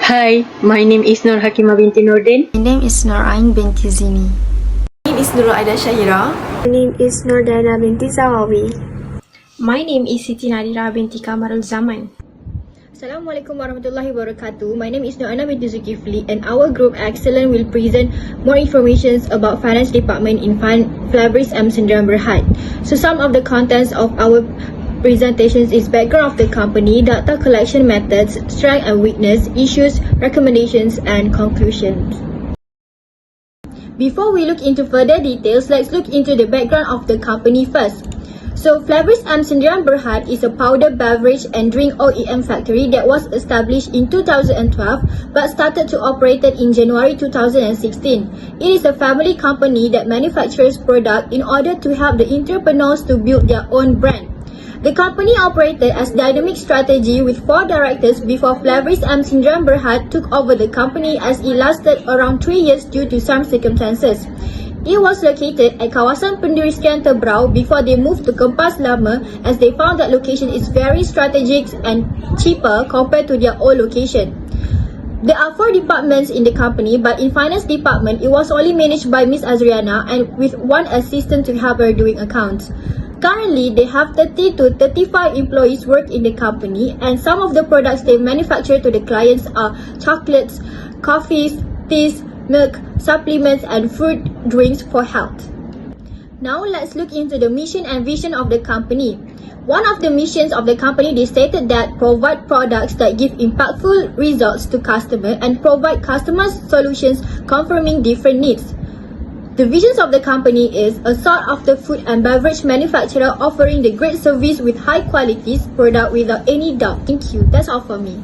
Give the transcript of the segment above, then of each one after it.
Hi, my name is Nur Hakimah binti Nordin. My name is Norain binti Zini. My name is Nurul Aida Syahira. My name is Nordana binti Zawawi. My name is Siti Nadira binti Kamarul Zaman. Assalamualaikum warahmatullahi wabarakatuh. My name is Noana binti Zulkifli and our group Excellent will present more information about finance department in Flaveris M. Sendirian Berhad. So some of the contents of our presentations is background of the company, data collection methods, strength and weakness, issues, recommendations and conclusions. Before we look into further details, let's look into the background of the company first. So, Flaveris M. Sendirian Berhad is a powder beverage and drink OEM factory that was established in 2012 but started to operate in January 2016. It is a family company that manufactures products in order to help the entrepreneurs to build their own brand. The company operated as dynamic strategy with 4 directors before Flaveris M. Sendirian Berhad took over the company as it lasted around 3 years due to some circumstances. It was located at kawasan Pendistrian Tebrau before they moved to Kempas Lama as they found that location is very strategic and cheaper compared to their old location. There are 4 departments in the company, but in finance department, it was only managed by Miss Azriana and with 1 assistant to help her doing accounts. Currently, they have 30 to 35 employees work in the company and some of the products they manufacture to the clients are chocolates, coffees, teas, milk, supplements and fruit drinks for health. Now let's look into the mission and vision of the company. One of the missions of the company, they stated that provide products that give impactful results to customers and provide customers solutions confirming different needs. The visions of the company is a sort of the food and beverage manufacturer offering the great service with high quality product without any doubt. Thank you. That's all for me.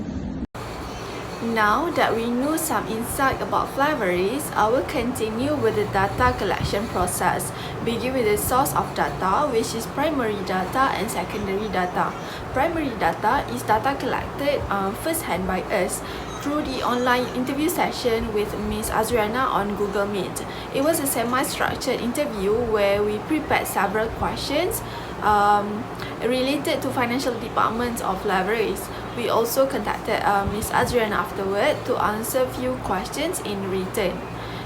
Now that we know some insight about Flaveris, I will continue with the data collection process. Begin with the source of data, which is primary data and secondary data. Primary data is data collected first-hand by us through the online interview session with Ms. Azriana on Google Meet. It was a semi-structured interview where we prepared several questions related to financial departments of Flaveris. We also contacted Ms. Azriana afterward to answer few questions in written.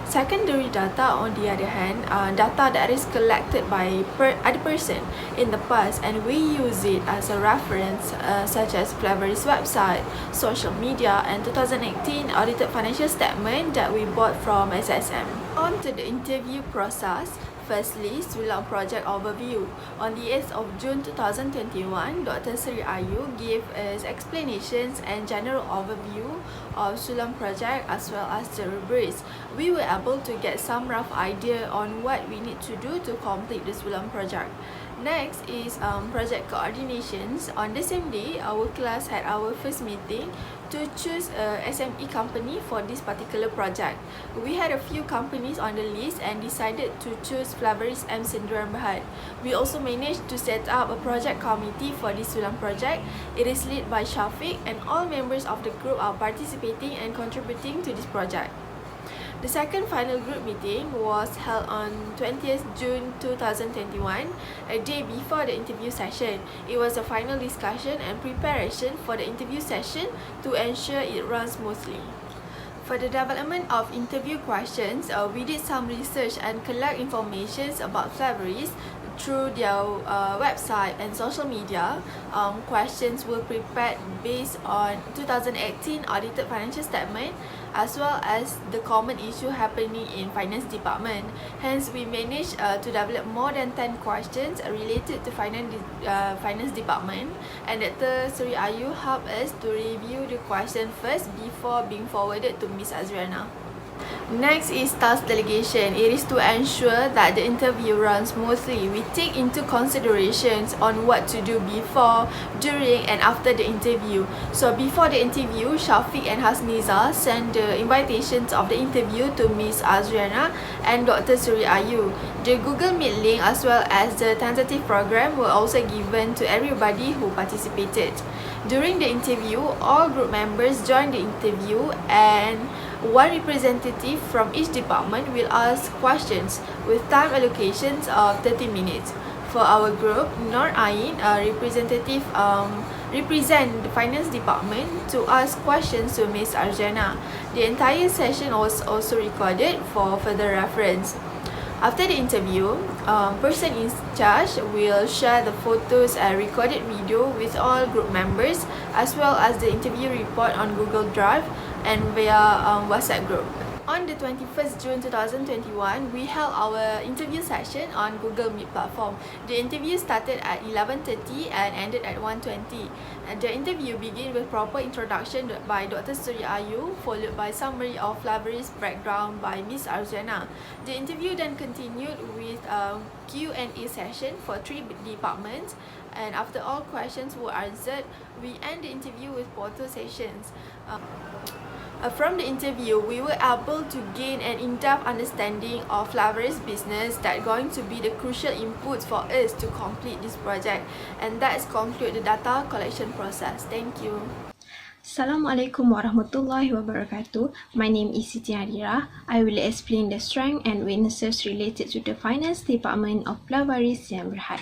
Secondary data, on the other hand, data that is collected by other person in the past and we use it as a reference such as Flaveris website, social media and 2018 audited financial statement that we bought from SSM. On to the interview process. Firstly, Sulam project overview. On the 8th of June 2021, Dr. Sri Ayu gave us explanations and general overview of Sulam project as well as the rubrics. We were able to get some rough idea on what we need to do to complete the Sulam project. Next is project coordinations. On the same day, our class had our first meeting to choose a SME company for this particular project. We had a few companies on the list and decided to choose Flaveris M. Sendirian Berhad. We also managed to set up a project committee for this Sulam project. It is led by Shafiq and all members of the group are participating and contributing to this project. The second final group meeting was held on 20th June 2021, a day before the interview session. It was a final discussion and preparation for the interview session to ensure it runs smoothly. For the development of interview questions, we did some research and collect information about Flaveris through their website and social media. Questions were prepared based on 2018 audited financial statement as well as the common issue happening in finance department. Hence, we managed to develop more than 10 questions related to finance department, and Dr. Sri Ayu helped us to review the question first before being forwarded to Ms. Azriana. Next is task delegation. It is to ensure that the interview runs smoothly. We take into considerations on what to do before, during and after the interview. So before the interview, Shafiq and Hasniza sent the invitations of the interview to Ms. Azriana and Dr. Suri Ayu. The Google Meet link as well as the tentative program were also given to everybody who participated. During the interview, all group members joined the interview and one representative from each department will ask questions with time allocations of 30 minutes. For our group, Nur Ain, a representative represent the finance department to ask questions to Ms. Arjana. The entire session was also recorded for further reference. After the interview, person in charge will share the photos and recorded video with all group members as well as the interview report on Google Drive and via WhatsApp group. On the 21st June 2021, we held our interview session on Google Meet platform. The interview started at 11:30 and ended at 1:20. The interview began with proper introduction by Dr. Surya Ayu, followed by summary of Flavery's background by Ms. Arjana. The interview then continued with a Q&A session for 3 departments, and after all questions were answered, we end the interview with photo sessions. From the interview, we were able to gain an in-depth understanding of Flavery's business that going to be the crucial inputs for us to complete this project, and that's conclude the data collection process. Thank you. Assalamualaikum warahmatullahi wabarakatuh. My name is Siti Nadira. I will explain the strength and weaknesses related to the finance department of Flavery Siam Berhad.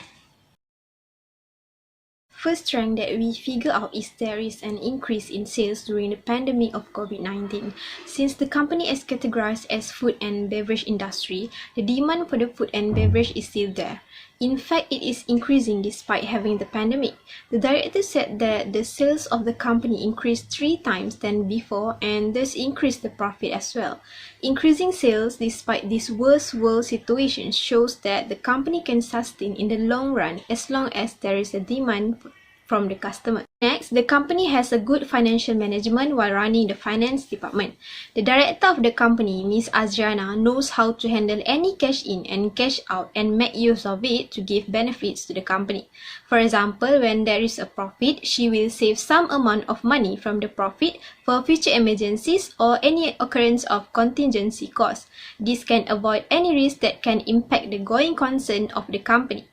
First strength that we figure out is there is an increase in sales during the pandemic of COVID-19. Since the company is categorized as food and beverage industry, the demand for the food and beverage is still there. In fact, it is increasing despite having the pandemic. The director said that the sales of the company increased 3 times than before and thus increased the profit as well. Increasing sales despite this worst world situation shows that the company can sustain in the long run as long as there is a demand from the customer. Next, the company has a good financial management while running the finance department. The director of the company, Ms. Azriana, knows how to handle any cash in and cash out and make use of it to give benefits to the company. For example, when there is a profit, she will save some amount of money from the profit for future emergencies or any occurrence of contingency costs. This can avoid any risk that can impact the going concern of the company.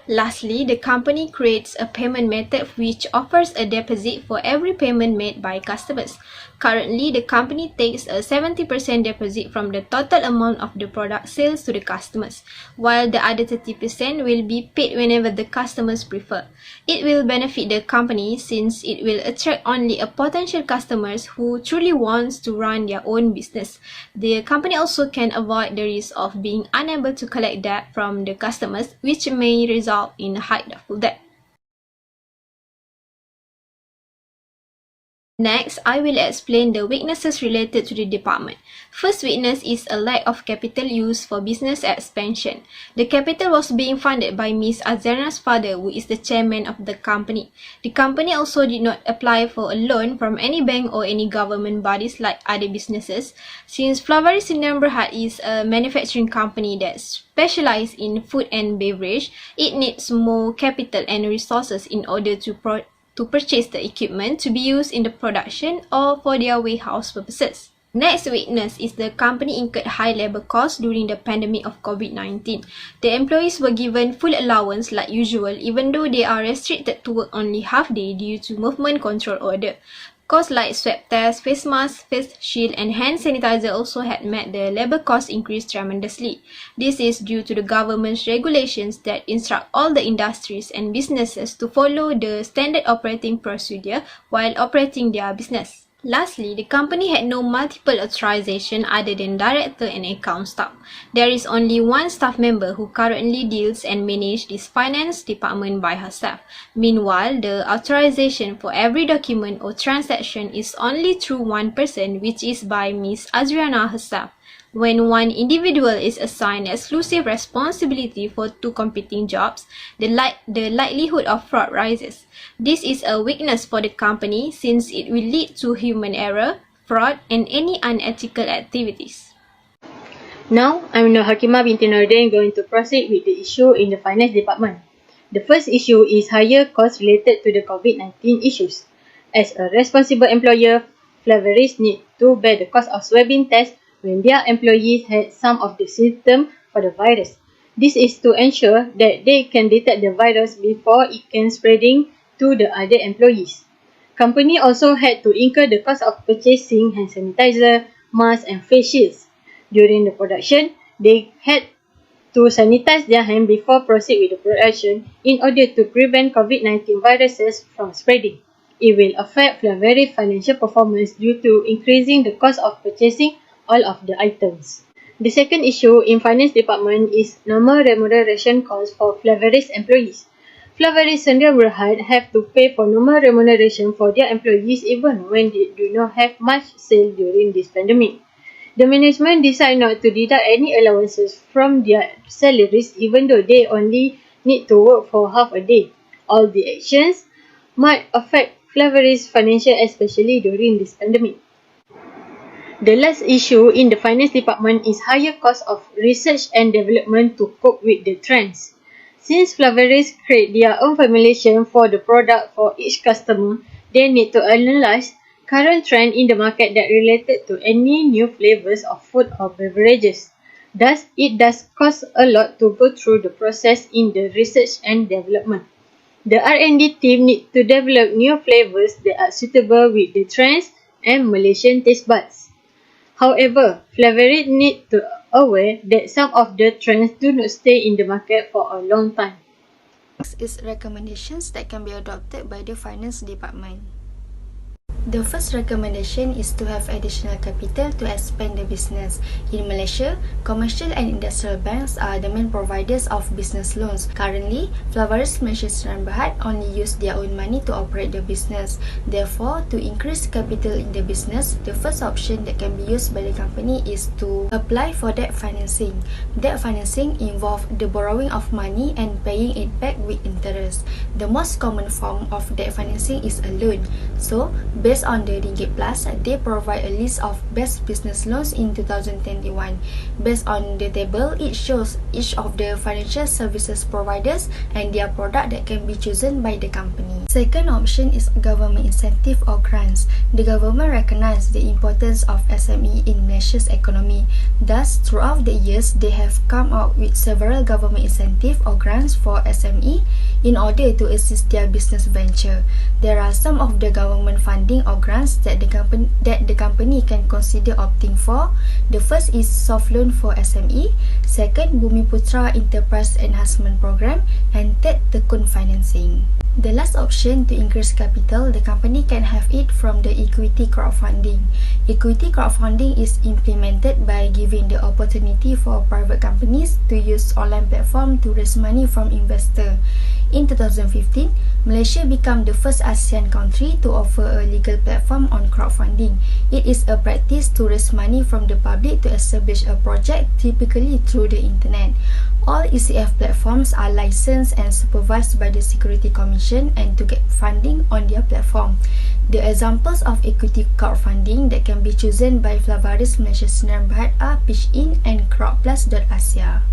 Lastly, the company creates a payment method which offers a deposit for every payment made by customers. Currently, the company takes a 70% deposit from the total amount of the product sales to the customers, while the other 30% will be paid whenever the customers prefer. It will benefit the company since it will attract only a potential customers who truly wants to run their own business. The company also can avoid the risk of being unable to collect debt from the customers, which may result in high doubtful debt. Next, I will explain the weaknesses related to the department. First weakness is a lack of capital used for business expansion. The capital was being funded by Ms. Azana's father, who is the chairman of the company. The company also did not apply for a loan from any bank or any government bodies like other businesses. Since Flavery Sdn Bhd is a manufacturing company that specializes in food and beverage, it needs more capital and resources in order to purchase the equipment to be used in the production or for their warehouse purposes. Next weakness is the company incurred high labor costs during the pandemic of COVID-19. The employees were given full allowance like usual even though they are restricted to work only half day due to movement control order. Costs like swab tests, face masks, face shield and hand sanitizer also had made the labor cost increase tremendously. This is due to the government's regulations that instruct all the industries and businesses to follow the standard operating procedure while operating their business. Lastly, the company had no multiple authorization other than director and account staff. There is only one staff member who currently deals and manages this finance department by herself. Meanwhile, the authorization for every document or transaction is only through one person, which is by Ms. Azriana herself. When one individual is assigned exclusive responsibility for 2 competing jobs, the likelihood of fraud rises. This is a weakness for the company since it will lead to human error, fraud, and any unethical activities. Now, I'm Nur Hakimah binti Nordin going to proceed with the issue in the finance department. The first issue is higher costs related to the COVID-19 issues. As a responsible employer, Flaveries need to bear the cost of swabbing tests when their employees had some of the symptoms for the virus. This is to ensure that they can detect the virus before it can spreading to the other employees. Company also had to incur the cost of purchasing hand sanitizer, masks and face shields. During the production, they had to sanitize their hand before proceed with the production in order to prevent COVID-19 viruses from spreading. It will affect Flavori's financial performance due to increasing the cost of purchasing all of the items. The second issue in finance department is normal remuneration costs for Flavori's employees. Flavori's Sdn Bhd have to pay for normal remuneration for their employees even when they do not have much sale during this pandemic. The management decide not to deduct any allowances from their salaries even though they only need to work for half a day. All the actions might affect Flavori's financial, especially during this pandemic. The last issue in the finance department is higher cost of research and development to cope with the trends. Since Flavori's create their own formulation for the product for each customer, they need to analyze current trend in the market that related to any new flavors of food or beverages. Thus, it does cost a lot to go through the process in the research and development. The R&D team need to develop new flavors that are suitable with the trends and Malaysian taste buds. However, Flavori need to aware that some of the trends do not stay in the market for a long time. Next is recommendations that can be adopted by the finance department. The first recommendation is to have additional capital to expand the business. In Malaysia, commercial and industrial banks are the main providers of business loans. Currently, Flavori's Malaysia Sdn Bhd only use their own money to operate the business. Therefore, to increase capital in the business, the first option that can be used by the company is to apply for debt financing. Debt financing involves the borrowing of money and paying it back with interest. The most common form of debt financing is a loan. So, based on the Ringgit Plus, they provide a list of best business loans in 2021. Based on the table, it shows each of the financial services providers and their product that can be chosen by the company. Second option is government incentive or grants. The government recognizes the importance of SME in Malaysia's economy. Thus, throughout the years, they have come out with several government incentive or grants for SME in order to assist their business venture. There are some of the government funding or grants that the company can consider opting for. The first is soft loan for SME, second Bumiputra Enterprise Enhancement Program, and third Tekun financing. The last option to increase capital, the company can have it from the equity crowdfunding. Equity crowdfunding is implemented by giving the opportunity for private companies to use online platform to raise money from investors. In 2015, Malaysia became the first ASEAN country to offer a legal platform on crowdfunding. It is a practice to raise money from the public to establish a project, typically through the internet. All ECF platforms are licensed and supervised by the Security Commission and to get funding on their platform. The examples of equity crowdfunding that can be chosen by Flavori's Malaysia Sdn Bhd are Pitch-in and Crowdplus.asia.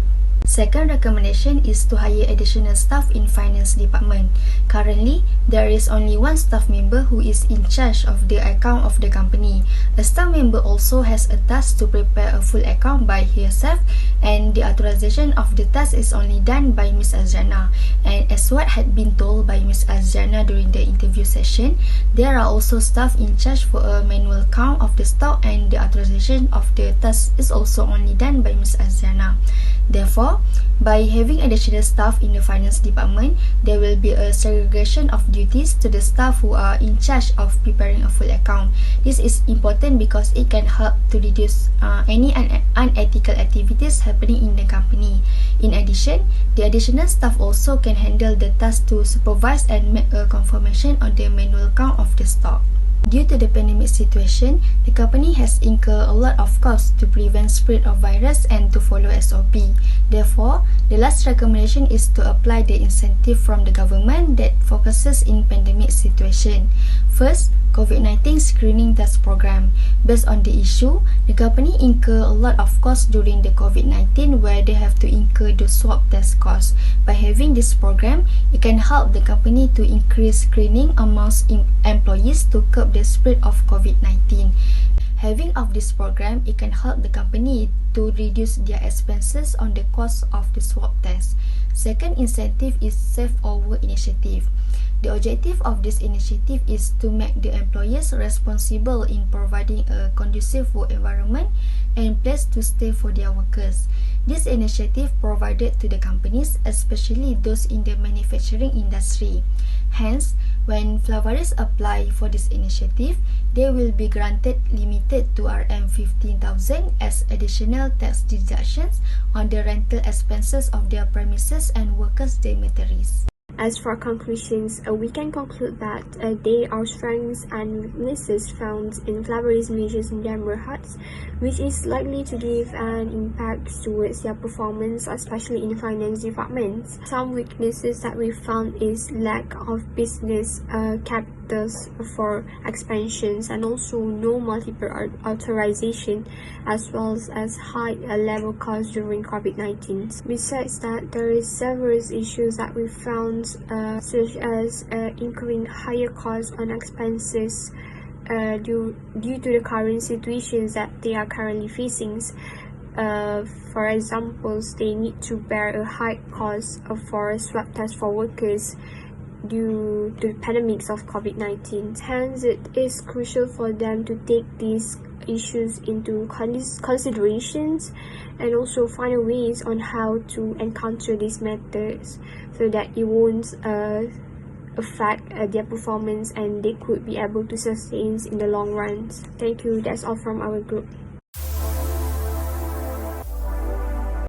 Second recommendation is to hire additional staff in finance department. Currently, there is only one staff member who is in charge of the account of the company. A staff member also has a task to prepare a full account by herself, and the authorization of the task is only done by Ms. Azjana. And as what had been told by Ms. Azjana during the interview session, there are also staff in charge for a manual count of the stock, and the authorization of the task is also only done by Ms. Azjana. Therefore, by having additional staff in the finance department, there will be a segregation of duties to the staff who are in charge of preparing a full account. This is important because it can help to reduce any unethical activities happening in the company. In addition, the additional staff also can handle the task to supervise and make a confirmation on the manual count of the stock. Due to the pandemic situation, the company has incurred a lot of costs to prevent spread of virus and to follow SOP. Therefore, the last recommendation is to apply the incentive from the government that focuses in pandemic situation. First, COVID-19 screening test program. Based on the issue, the company incur a lot of costs during the COVID-19 where they have to incur the swab test costs. By having this program, it can help the company to increase screening amongst employees to curb the spread of COVID-19. Having of this program, it can help the company to reduce their expenses on the cost of the swab test. Second incentive is Save Over initiative. The objective of this initiative is to make the employers responsible in providing a conducive work environment and place to stay for their workers. This initiative provided to the companies, especially those in the manufacturing industry. Hence, when florists apply for this initiative, they will be granted limited to RM15,000 as additional tax deductions on the rental expenses of their premises and workers' dormitories. As for conclusions, we can conclude that there are strengths and weaknesses found in florist measures in their merhats, which is likely to give an impact towards their performance, especially in finance departments. Some weaknesses that we found is lack of business capitals for expansions and also no multiple authorization, as well as high level costs during COVID-19. Besides that, there is several issues that we found, such as incurring higher costs on expenses due to the current situations that they are currently facing. For example, they need to bear a high cost for swab tests for workers due to the pandemics of COVID-19. Hence, it is crucial for them to take these issues into considerations and also find ways on how to encounter these methods so that it won't affect their performance and they could be able to sustain in the long run. Thank you. That's all from our group.